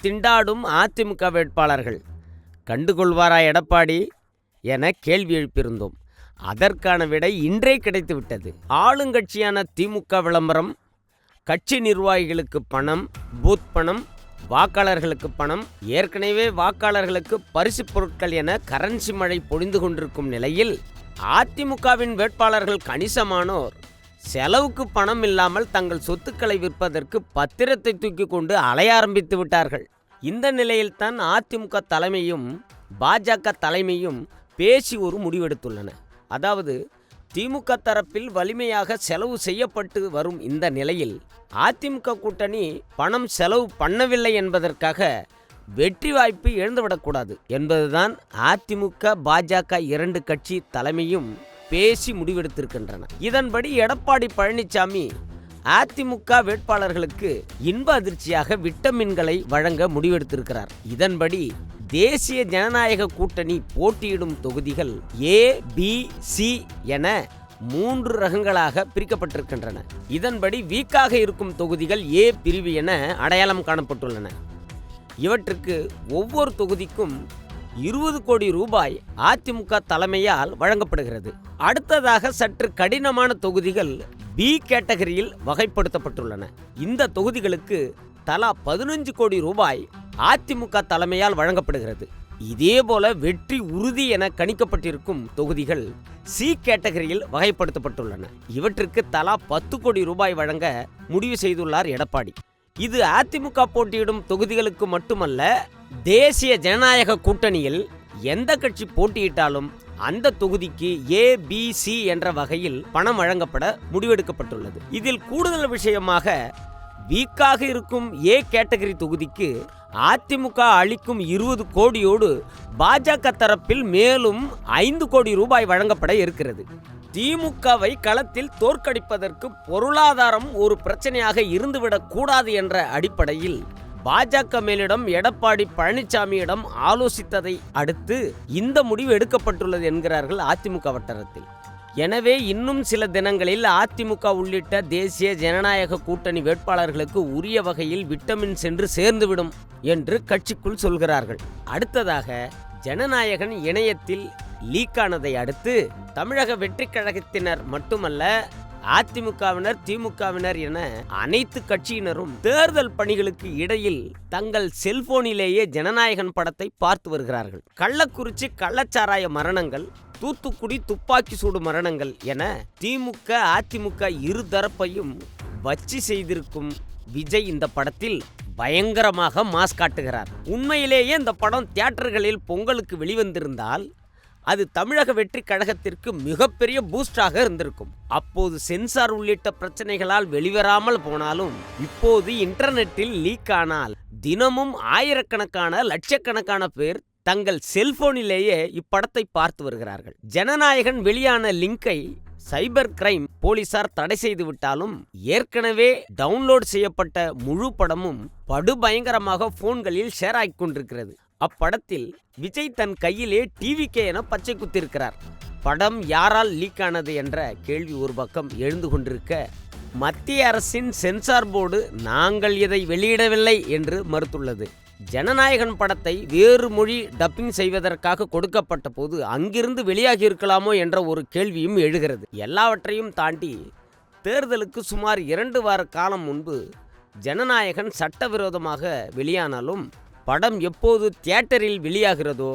திண்டாடும் அதிமுக வேட்பாளர்கள் கண்டுகொள்வாரா எடப்பாடி என கேள்வி எழுப்பியிருந்தோம். அதற்கான விடை இன்றே கிடைத்துவிட்டது. ஆளுங்கட்சியான திமுக விளம்பரம், கட்சி நிர்வாகிகளுக்கு பணம், பூத் பணம், வாக்காளர்களுக்கு பணம், ஏற்கனவே வாக்காளர்களுக்கு பரிசு பொருட்கள் என கரன்சி மழை பொழிந்து கொண்டிருக்கும் நிலையில் அதிமுகவின் வேட்பாளர்கள் கணிசமானோர் செலவுக்கு பணம் இல்லாமல் தங்கள் சொத்துக்களை விற்பதற்கு பத்திரத்தை தூக்கி கொண்டு அலைய ஆரம்பித்து விட்டார்கள். இந்த நிலையில்தான் அதிமுக தலைமையும் பாஜக தலைமையும் பேசி ஒரு முடிவெடுத்துள்ளன. அதாவது திமுக தரப்பில் வலிமையாக செலவு செய்யப்பட்டு வரும் இந்த நிலையில் அதிமுக கூட்டணி பணம் செலவு பண்ணவில்லை என்பதற்காக வெற்றி வாய்ப்பு இழந்துவிடக்கூடாது என்பதுதான் அதிமுக பாஜக இரண்டு கட்சி தலைமையும் பேசி முடிவெடுத்திருக்கின்றன. இதன்படி எடப்பாடி பழனிசாமி அதிமுக வேட்பாளர்களுக்கு இன்ப அதிர்ச்சியாக விட்டமின்களை வழங்க முடிவெடுத்திருக்கிறார். இதன்படி தேசிய ஜனநாயக கூட்டணி போட்டியிடும் தொகுதிகள் A, B, C என 3 ரகங்களாக பிரிக்கப்பட்டிருக்கின்றன. இதன்படி வீக்காக இருக்கும் தொகுதிகள் A பிரிவு என அடையாளம் காணப்பட்டுள்ளன. இவற்றுக்கு ஒவ்வொரு தொகுதிக்கும் 20 கோடி ரூபாய் அதிமுக தலைமையால் வழங்கப்படுகிறது. அடுத்ததாக சற்று கடினமான தொகுதிகள் B கேட்டகரியில் வகைப்படுத்தப்பட்டுள்ளன. இந்த தொகுதிகளுக்கு தலா 15 கோடி ரூபாய் அதிமுக தலைமையால் வழங்கப்படுகிறது. இதேபோல வெற்றி உறுதி என கணிக்கப்பட்டிருக்கும் தொகுதிகள் C கேட்டகரியில் வகைப்படுத்தப்பட்டுள்ளன. இவற்றுக்கு தலா 10 கோடி ரூபாய் வழங்க முடிவு செய்துள்ளார் எடப்பாடி. இது அதிமுக போட்டியிடும் தொகுதிகளுக்கு மட்டுமல்ல, தேசிய ஜனநாயக கூட்டணியில் எந்த கட்சி போட்டியிட்டாலும் அந்த தொகுதிக்கு A, B, C என்ற வகையில் பணம் வழங்கப்பட முடிவெடுக்கப்பட்டுள்ளது. இதில் கூடுதல் விஷயமாக வீக்காக இருக்கும் A கேட்டகரி தொகுதிக்கு அதிமுக அளிக்கும் 20 கோடியோடு பாஜக தரப்பில் மேலும் 5 கோடி ரூபாய் வழங்கப்பட இருக்கிறது. திமுகவை களத்தில் தோற்கடிப்பதற்கு பொருளாதாரம் ஒரு பிரச்சனையாக இருந்துவிடக் கூடாது என்ற அடிப்படையில் பாஜக மேலிடம் எடப்பாடி பழனிசாமியிடம் ஆலோசித்ததை அடுத்து இந்த முடிவு எடுக்கப்பட்டுள்ளது என்கிறார்கள் அதிமுக வட்டாரத்தில். எனவே இன்னும் சில தினங்களில் அதிமுக உள்ளிட்ட தேசிய ஜனநாயக கூட்டணி வேட்பாளர்களுக்கு உரிய வகையில் விட்டமின் சென்று சேர்ந்துவிடும் என்று கட்சிக்குள் சொல்கிறார்கள். அடுத்ததாக ஜனநாயகன் இணையத்தில் லீக்கானதை அடுத்து தமிழக வெற்றி கழகத்தினர் மட்டுமல்ல, அதிமுகவினர், திமுகவினர் என அனைத்து கட்சியினரும் தேர்தல் பணிகளுக்கு இடையில் தங்கள் செல்போனிலேயே ஜனநாயகன் படத்தை பார்த்து வருகிறார்கள். கள்ளக்குறிச்சி கள்ளச்சாராய மரணங்கள், தூத்துக்குடி துப்பாக்கி சூடு மரணங்கள் என திமுக அதிமுக இரு தரப்பையும் வச்சு செய்திருக்கும் விஜய் இந்த படத்தில் பயங்கரமாக மாஸ் காட்டுகிறார். உண்மையிலேயே இந்த படம் தியேட்டர்களில் பொங்கலுக்கு வெளிவந்திருந்தால் அது தமிழக வெற்றி கழகத்திற்கு மிகப்பெரிய பூஸ்டாக இருந்திருக்கும். அப்போது சென்சார் உள்ளிட்ட பிரச்சனைகளால் வெளிவராமல் போனாலும் இப்போது இன்டர்நெட்டில் லீக் ஆனால் தினமும் ஆயிரக்கணக்கான லட்சக்கணக்கான பேர் தங்கள் செல்போனிலேயே இப்படத்தை பார்த்து வருகிறார்கள். ஜனநாயகன் வெளியான லிங்கை சைபர் கிரைம் போலீசார் தடை செய்து விட்டாலும் ஏற்கனவே டவுன்லோட் செய்யப்பட்ட முழு படமும் படுபயங்கரமாக போன்களில் ஷேர் ஆகிக் கொண்டிருக்கிறது. அப்படத்தில் விஜய் தன் கையிலே டிவிகே என பச்சை குத்திருக்கிறார். படம் யாரால் லீக் ஆனது என்ற கேள்வி ஒரு பக்கம் எழுந்து கொண்டிருக்க, மத்திய அரசின் சென்சார் போர்டு நாங்கள் இதை வெளியிடவில்லை என்று மறுத்துள்ளது. ஜனநாயகன் படத்தை வேறு மொழி டப்பிங் செய்வதற்காக கொடுக்கப்பட்ட போது அங்கிருந்து வெளியாகி இருக்கலாமோ என்ற ஒரு கேள்வியும் எழுகிறது. எல்லாவற்றையும் தாண்டி தேர்தலுக்கு சுமார் 2 வார காலம் முன்பு ஜனநாயகன் சட்டவிரோதமாக வெளியானாலும் படம் எப்போது தியேட்டரில் வெளியாகிறதோ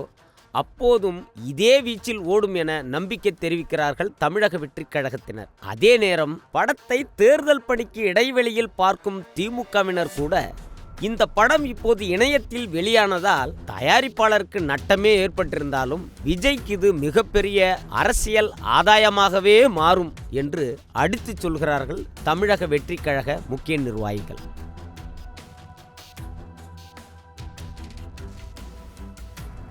அப்போதும் இதே வீச்சில் ஓடும் என நம்பிக்கை தெரிவிக்கிறார்கள் தமிழக வெற்றி கழகத்தினர். அதே நேரம் படத்தை தேர்தல் பணிக்கு இடைவெளியில் பார்க்கும் திமுகவினர் கூட இந்த படம் இப்போது இணையத்தில் வெளியானதால் தயாரிப்பாளருக்கு நட்டமே ஏற்பட்டிருந்தாலும் விஜய்க்கு இது மிகப்பெரிய அரசியல் ஆதாயமாகவே மாறும் என்று அடித்துச் சொல்கிறார்கள் தமிழக வெற்றி கழக முக்கிய நிர்வாகிகள்.